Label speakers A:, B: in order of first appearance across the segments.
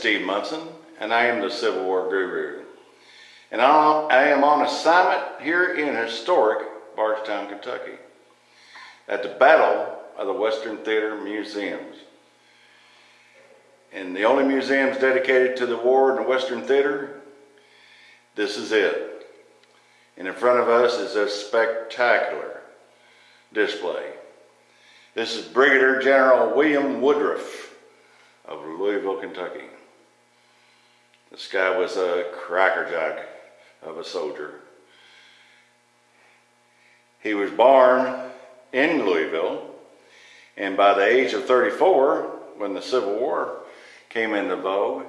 A: Steve Munson, and I am the Civil War Guru. And I am on assignment here in historic Bardstown, Kentucky, at the Battle of the Western Theater Museums. And the only museums dedicated to the war in the Western Theater, this is it. And in front of us is a spectacular display. This is Brigadier General William Woodruff of Louisville, Kentucky. This guy was a crackerjack of a soldier. He was born in Louisville, and by the age of 34, when the Civil War came into vogue,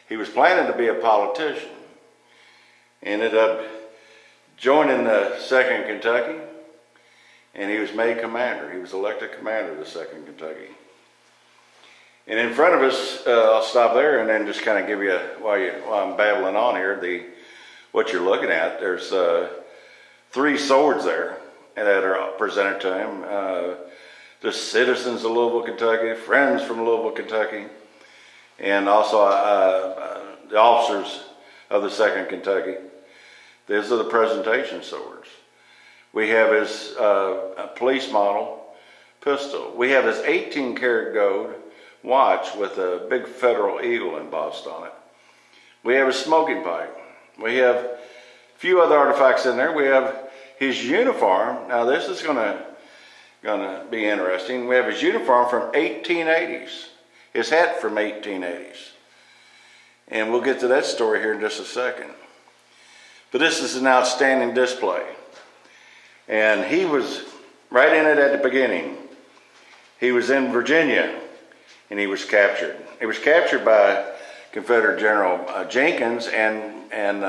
A: he was planning to be a politician. Ended up joining the 2nd Kentucky, and he was made commander. He was elected commander of the 2nd Kentucky. And in front of us, I'll stop there and then just kind of give you, while I'm babbling on here, what you're looking at. There's 3 swords there that are presented to him. The citizens of Louisville, Kentucky, friends from Louisville, Kentucky, and also the officers of the 2nd Kentucky. These are the presentation swords. We have his police model pistol. We have his 18-karat gold watch with a big federal eagle embossed on it. We have his smoking pipe. We have a few other artifacts in there. We have his uniform. Now this is gonna be interesting. We have his uniform from 1880s. His hat from 1880s. And we'll get to that story here in just a second. But this is an outstanding display. And he was right in it at the beginning. He was in Virginia and he was captured. He was captured by Confederate General Jenkins and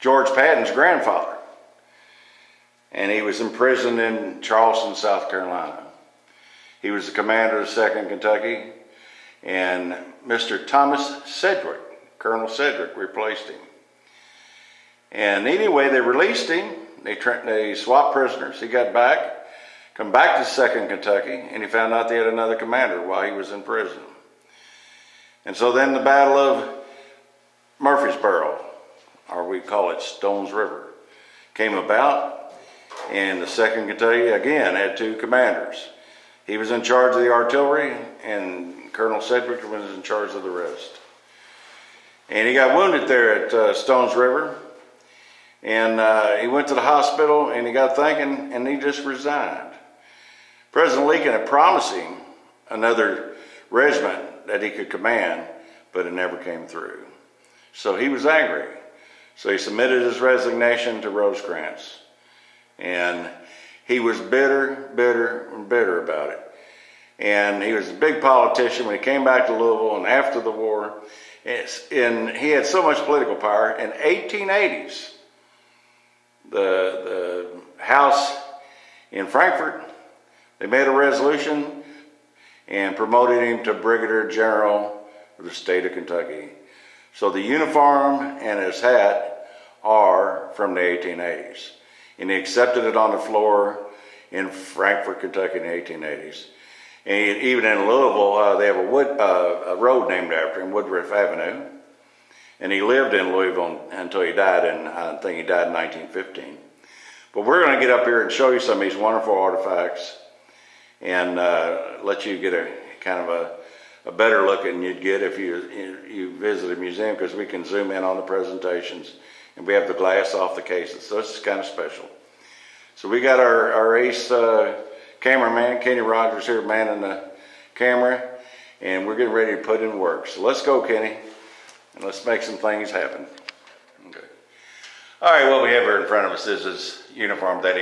A: George Patton's grandfather. And he was imprisoned in Charleston, South Carolina. He was the commander of the 2nd Kentucky, and Mr. Thomas Sedgwick, Colonel Sedgwick, replaced him. And anyway, they released him. They swapped prisoners. He got back, come back to 2nd Kentucky, and he found out they had another commander while he was in prison. And so then the Battle of Murfreesboro, or we call it Stones River, came about, and the 2nd Kentucky again had 2 commanders. He was in charge of the artillery, and Colonel Sedgwick was in charge of the rest. And he got wounded there at Stones River, and he went to the hospital, and he got thinking, and he just resigned. President Lincoln had promised him another regiment that he could command, but it never came through. So he was angry. So he submitted his resignation to Rosecrans. And he was bitter, bitter, and bitter about it. And he was a big politician when he came back to Louisville and after the war. And he had so much political power. In 1880s, the House in Frankfort, they made a resolution and promoted him to Brigadier General of the state of Kentucky. So the uniform and his hat are from the 1880s. And he accepted it on the floor in Frankfort, Kentucky in the 1880s. And even in Louisville, they have a road named after him, Woodruff Avenue. And he lived in Louisville until he died I think he died in 1915. But we're going to get up here and show you some of these wonderful artifacts and let you get a kind of a better look than you'd get if you visit a museum, because we can zoom in on the presentations and we have the glass off the cases. So this is kind of special. So we got our ace cameraman, Kenny Rogers here, manning the camera, and we're getting ready to put in work. So let's go, Kenny, and let's make some things happen. Okay. All right, what we have here in front of us is his uniform that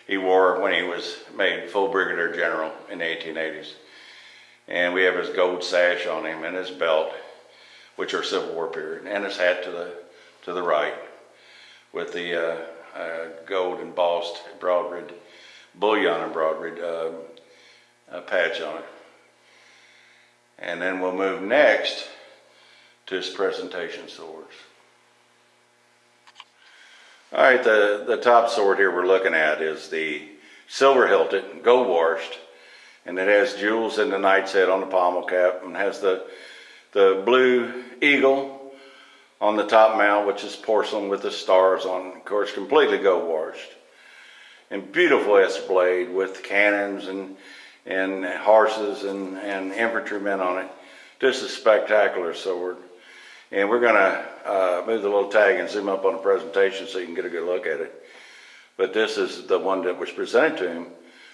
A: he wore when he was made full brigadier general in the 1880s. And we have his gold sash on him and his belt, which are Civil War period, and his hat to the right with the gold embossed broad bullion embroidered patch on it. And then we'll move next to his presentation swords. All right, the top sword here we're looking at is the silver hilted, gold washed, and it has jewels in the knight's head on the Palma Camp, and has the the blue eagle on the top mount, which is porcelain with the stars on it. Of course, completely gold washed. And beautiful S blade with cannons and horses and infantrymen on it. Just a spectacular sword. And we're going to move the little tag and zoom up on the presentation so you can get a good look at it. But this is the one that was presented to him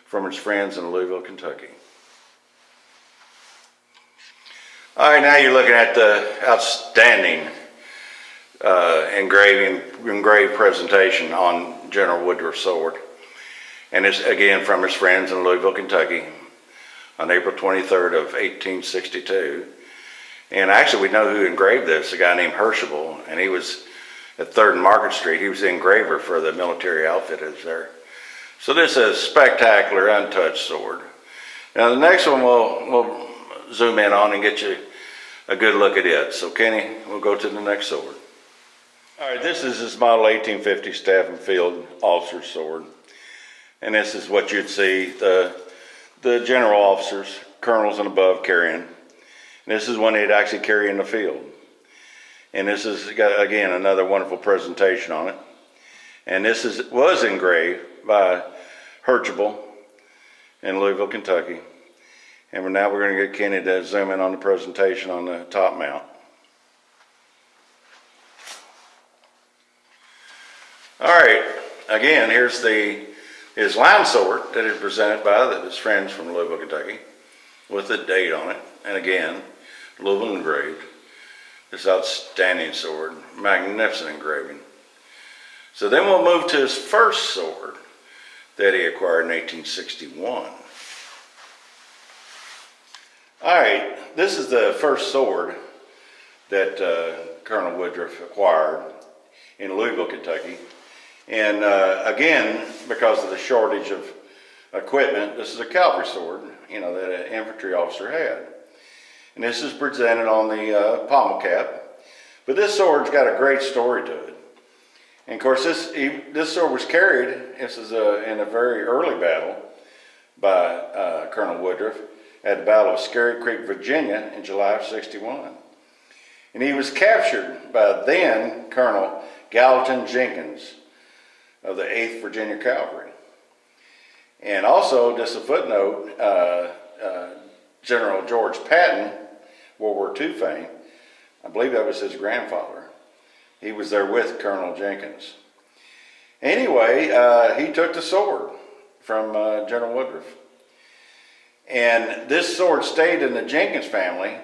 A: from his friends in Louisville, Kentucky. All right, now you're looking at the outstanding engraved presentation on General Woodruff's sword. And it's again from his friends in Louisville, Kentucky on April 23rd of 1862. And actually we know who engraved this, a guy named Herschel, and he was at 3rd and Market Street. He was the engraver for the military outfit that's there. So this is a spectacular, untouched sword. Now the next one we'll zoom in on and get you a good look at it. So Kenny, we'll go to the next sword. All right, this is his model 1850 Staff and Field Officer's sword. And this is what you'd see the general officers, colonels and above carrying. And this is one they'd actually carry in the field. And this is, again, another wonderful presentation on it. And this was engraved by Herschel in Louisville, Kentucky. And now we're going to get Kenny to zoom in on the presentation on the top mount. All right, again, here's his line sword that is presented by his friends from Louisville, Kentucky, with the date on it. And again, Louisville engraved. This outstanding sword, magnificent engraving. So then we'll move to his first sword that he acquired in 1861. All right, this is the first sword that Colonel Woodruff acquired in Louisville, Kentucky. And again, because of the shortage of equipment, this is a cavalry sword, that an infantry officer had. And this is presented on the Palma Camp. But this sword's got a great story to it. And of course, this sword was carried, this is in a very early battle by Colonel Woodruff at the Battle of Scary Creek, Virginia in July of '61. And he was captured by then Colonel Gallatin Jenkins of the 8th Virginia Cavalry. And also, just a footnote, General George Patton, World War II fame, I believe that was his grandfather. He was there with Colonel Jenkins. Anyway, he took the sword from General Woodruff. And this sword stayed in the Jenkins family.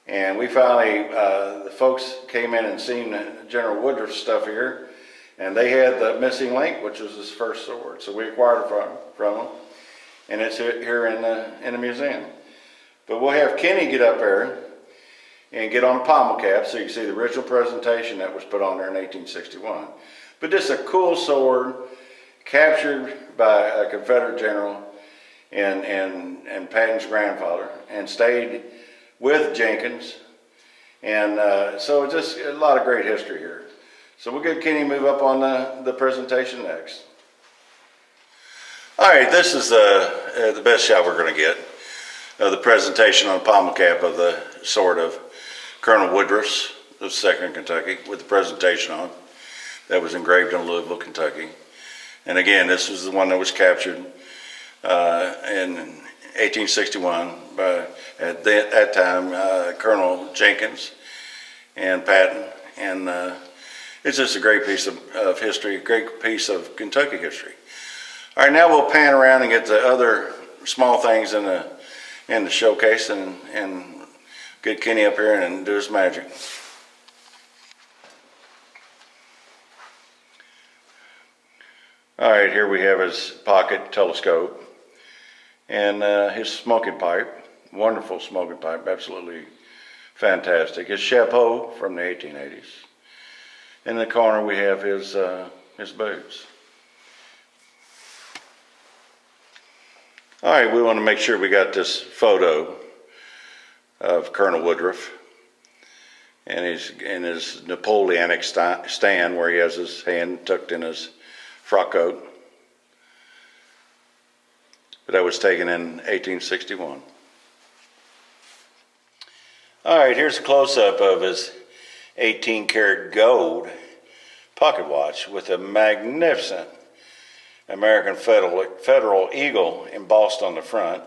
A: And we finally, the folks came in and seen General Woodruff's stuff here. And they had the missing link, which was his first sword. So we acquired it from him. And it's here in the museum. But we'll have Kenny get up there and get on the Palma Camp so you can see the original presentation that was put on there in 1861. But this is a cool sword captured by a Confederate general and Patton's grandfather and stayed with Jenkins. And so just a lot of great history here. So we'll get Kenny move up on the presentation next. All right, this is the best shot we're going to get of the presentation on the Palma Camp of the sword of Colonel Woodruff's, the 2nd Kentucky, with the presentation on that was engraved in Louisville, Kentucky. And again, this was the one that was captured in 1861 by, at that time, Colonel Jenkins and Patton. And it's just a great piece of history, a great piece of Kentucky history. All right, now we'll pan around and get the other small things in the showcase and get Kenny up here and do his magic. All right, here we have his pocket telescope and his smoking pipe. Wonderful smoking pipe, absolutely fantastic. His chapeau from the 1880s. In the corner we have his boots. All right, we want to make sure we got this photo of Colonel Woodruff and he's in his Napoleonic stand where he has his hand tucked in his frock coat. But that was taken in 1861. All right, here's a close-up of his 18 karat gold pocket watch with a magnificent American Federal Eagle embossed on the front.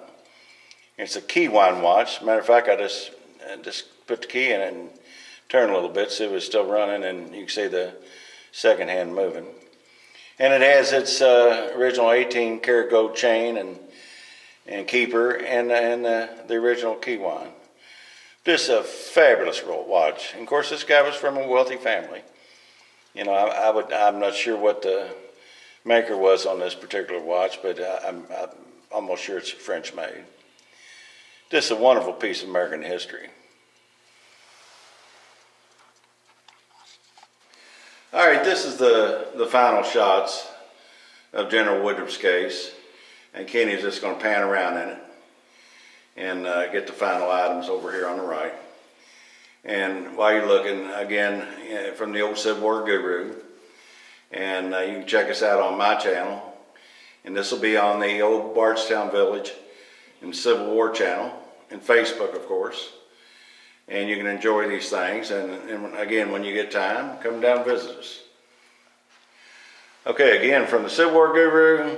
A: It's a key wind watch. Matter of fact, I just put the key in it and turned a little bit, so it was still running, and you can see the second hand moving. And it has its original 18 karat gold chain and keeper and the original key wind. Just a fabulous watch. And of course, this guy was from a wealthy family. You know, I'm not sure what the maker was on this particular watch, but I'm almost sure it's French made. Just a wonderful piece of American history. All right, this is the final shots of General Woodruff's case, and Kenny's just going to pan around in it and get the final items over here on the right. And while you're looking, again, from the old Civil War Guru, and you can check us out on my channel, and this will be on the old Bardstown Village and Civil War channel, and Facebook, of course. And you can enjoy these things, and again, when you get time, come down and visit us. Okay, again, from the Civil War Guru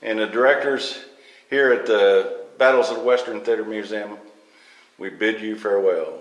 A: and the directors here at the Battles of the Western Theater Museum, we bid you farewell.